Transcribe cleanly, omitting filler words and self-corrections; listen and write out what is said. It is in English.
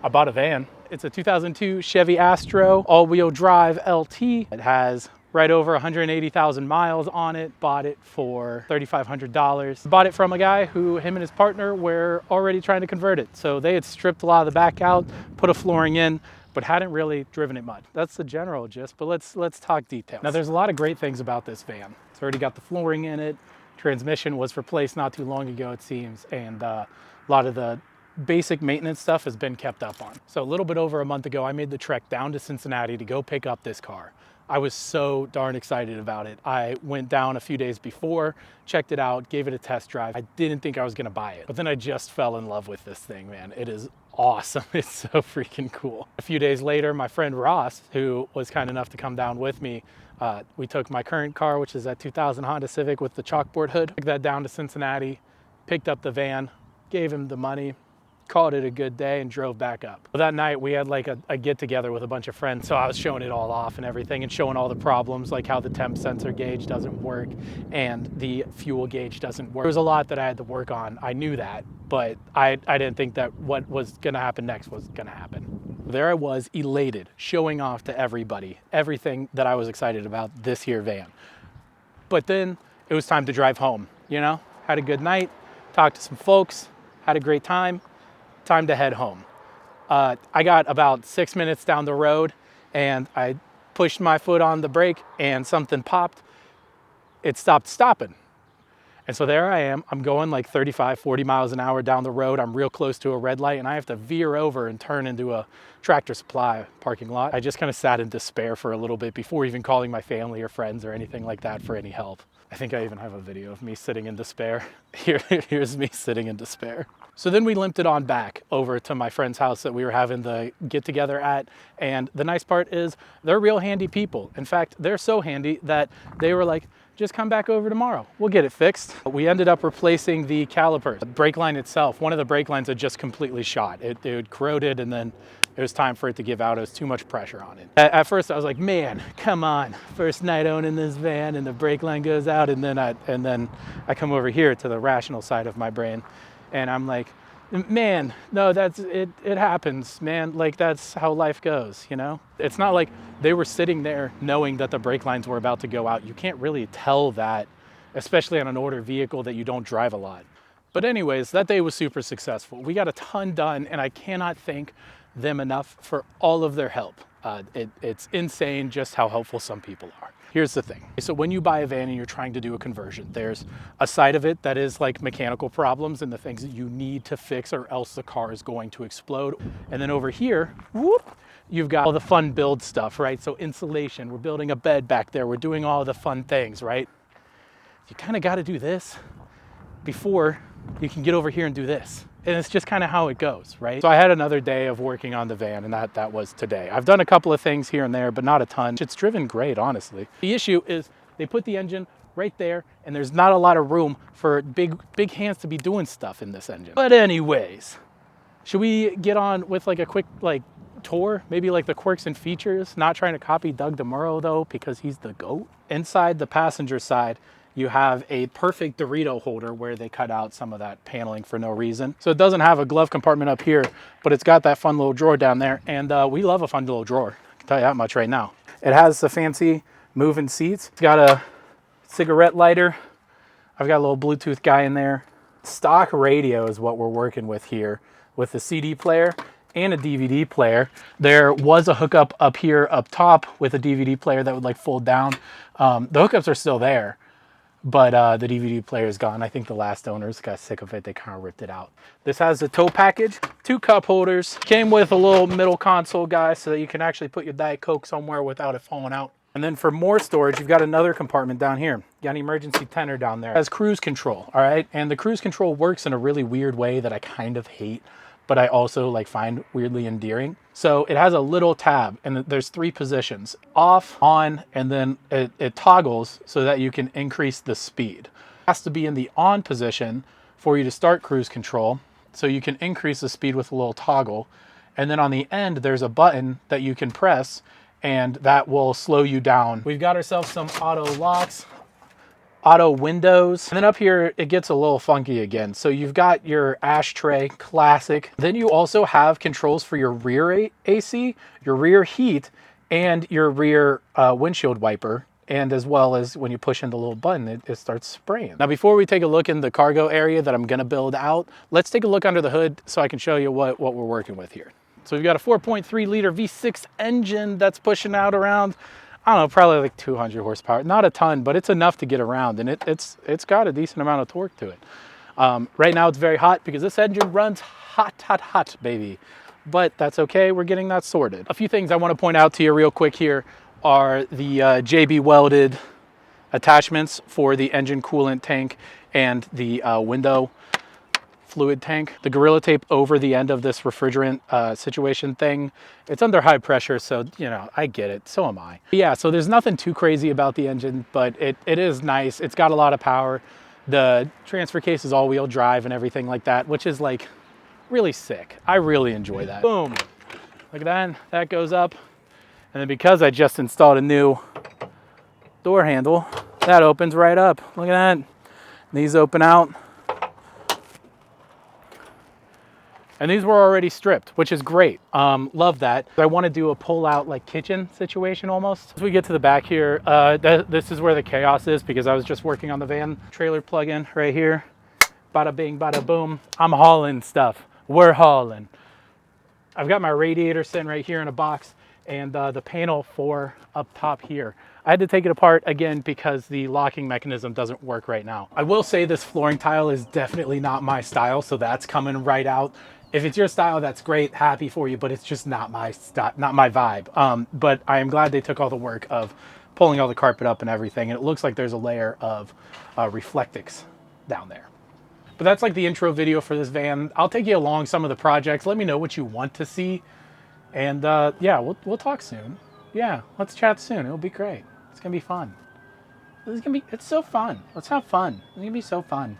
I bought a van. It's a 2002 Chevy Astro all-wheel drive LT. It has right over 180,000 miles on it. Bought it for $3,500. Bought it from a guy who him and his partner were already trying to convert it. So they had stripped a lot of the back out, put a flooring in, but hadn't really driven it much. That's the general gist, but let's talk details. Now there's a lot of great things about this van. It's already got the flooring in it. Transmission was replaced not too long ago, it seems, and a lot of the basic maintenance stuff has been kept up on. So a little bit over a month ago, I made the trek down to Cincinnati to go pick up this car. I was so darn excited about it. I went down a few days before, checked it out, gave it a test drive. I didn't think I was gonna buy it, but then I just fell in love with this thing, man. It is awesome. It's so freaking cool. A few days later, my friend Ross, who was kind enough to come down with me, we took my current car, which is that 2000 Honda Civic with the chalkboard hood, took that down to Cincinnati, picked up the van, gave him the money, called it a good day, and drove back up. That night we had like a get together with a bunch of friends, so I was showing it all off and everything and showing all the problems, like how the temp sensor gauge doesn't work and the fuel gauge doesn't work. There was a lot that I had to work on. I knew that, but I didn't think that what was gonna happen next was gonna happen. There I was, elated, showing off to everybody everything that I was excited about this here van. But then it was time to drive home, you know? Had a good night, talked to some folks, had a great time. Time to head home. I got about 6 minutes down the road and I pushed my foot on the brake and something popped. It stopped stopping. And so there I am. I'm going like 35, 40 miles an hour down the road. I'm real close to a red light and I have to veer over and turn into a Tractor Supply parking lot. I just kind of sat in despair for a little bit before even calling my family or friends or anything like that for any help. I think I even have a video of me sitting in despair. Here's me sitting in despair. So then we limped it on back over to my friend's house that we were having the get together at. And the nice part is they're real handy people. In fact, they're so handy that they were like, just come back over tomorrow. We'll get it fixed. We ended up replacing the calipers. The brake line itself, one of the brake lines had just completely shot. It had corroded and then it was time for it to give out. It was too much pressure on it. At first I was like, man, come on. First night owning this van and the brake line goes out, and then I come over here to the rational side of my brain and I'm like, man, no, it happens, man. Like that's how life goes, you know? It's not like they were sitting there knowing that the brake lines were about to go out. You can't really tell that, especially on an older vehicle that you don't drive a lot. But anyways, that day was super successful. We got a ton done and I cannot thank them enough for all of their help. It's insane just how helpful some people are. Here's the thing. So when you buy a van and you're trying to do a conversion, there's a side of it that is like mechanical problems and the things that you need to fix or else the car is going to explode. And then over here, whoop, you've got all the fun build stuff, right? So insulation, we're building a bed back there. We're doing all the fun things, right? You kind of got to do this before you can get over here and do this. And it's just kind of how it goes, right? So I had another day of working on the van and that was today. I've done a couple of things here and there, but not a ton. It's driven great, honestly. The issue is they put the engine right there and there's not a lot of room for big hands to be doing stuff in this engine. But anyways, should we get on with like a quick tour? Maybe like the quirks and features, not trying to copy Doug DeMuro though, because he's the GOAT. Inside the passenger side, you have a perfect Dorito holder where they cut out some of that paneling for no reason. So it doesn't have a glove compartment up here, but it's got that fun little drawer down there. And we love a fun little drawer. I can tell you that much right now. It has the fancy moving seats. It's got a cigarette lighter. I've got a little Bluetooth guy in there. Stock radio is what we're working with here with the CD player and a DVD player. There was a hookup up here up top with a DVD player that would like fold down. The hookups are still there. But the DVD player is gone. I think the last owners got sick of it. They kind of ripped it out. This has a tow package, 2 cup holders. Came with a little middle console, guys, so that you can actually put your Diet Coke somewhere without it falling out. And then for more storage, you've got another compartment down here. You got an emergency tender down there. It has cruise control, all right? And the cruise control works in a really weird way that I kind of hate, but I also like find weirdly endearing. So it has a little tab and there's 3 positions: off, on, and then it toggles so that you can increase the speed. It has to be in the on position for you to start cruise control, so you can increase the speed with a little toggle. And then on the end, there's a button that you can press and that will slow you down. We've got ourselves some auto locks. auto windows. And then up here, it gets a little funky again. So you've got your ashtray, classic. Then you also have controls for your rear AC, your rear heat, and your rear windshield wiper. And as well as when you push in the little button, it starts spraying. Now, before we take a look in the cargo area that I'm gonna build out, let's take a look under the hood so I can show you what we're working with here. So we've got a 4.3 liter V6 engine that's pushing out around, I don't know, probably like 200 horsepower. Not a ton, but it's enough to get around, and it's got a decent amount of torque to it. Right now it's very hot because this engine runs hot, baby. But that's okay, we're getting that sorted. A few things I want to point out to you real quick here are the JB welded attachments for the engine coolant tank and the window fluid tank. The Gorilla Tape over the end of this refrigerant situation thing, it's under high pressure, so you know, I get it, so am I. But yeah, so there's nothing too crazy about the engine, but it is nice. It's got a lot of power. The transfer case is all-wheel drive and everything like that, which is like really sick. I really enjoy that. Boom, look at that, that goes up. And then because I just installed a new door handle, that opens right up. Look at that. These open out. And these were already stripped, which is great. Love that. I want to do a pull-out like kitchen situation almost. As we get to the back here, this is where the chaos is because I was just working on the van trailer plug-in right here. Bada bing, bada boom. I'm hauling stuff. We're hauling. I've got my radiator sitting right here in a box, and the panel for up top here. I had to take it apart again because the locking mechanism doesn't work right now. I will say this flooring tile is definitely not my style, so that's coming right out. If it's your style, that's great, happy for you, but it's just not my vibe. But I am glad they took all the work of pulling all the carpet up and everything, and it looks like there's a layer of Reflectix down there. But that's like the intro video for this van. I'll take you along some of the projects. Let me know what you want to see. And yeah, we'll talk soon. Yeah, let's chat soon. It'll be great. It's gonna be fun. It's so fun. Let's have fun. It's gonna be so fun.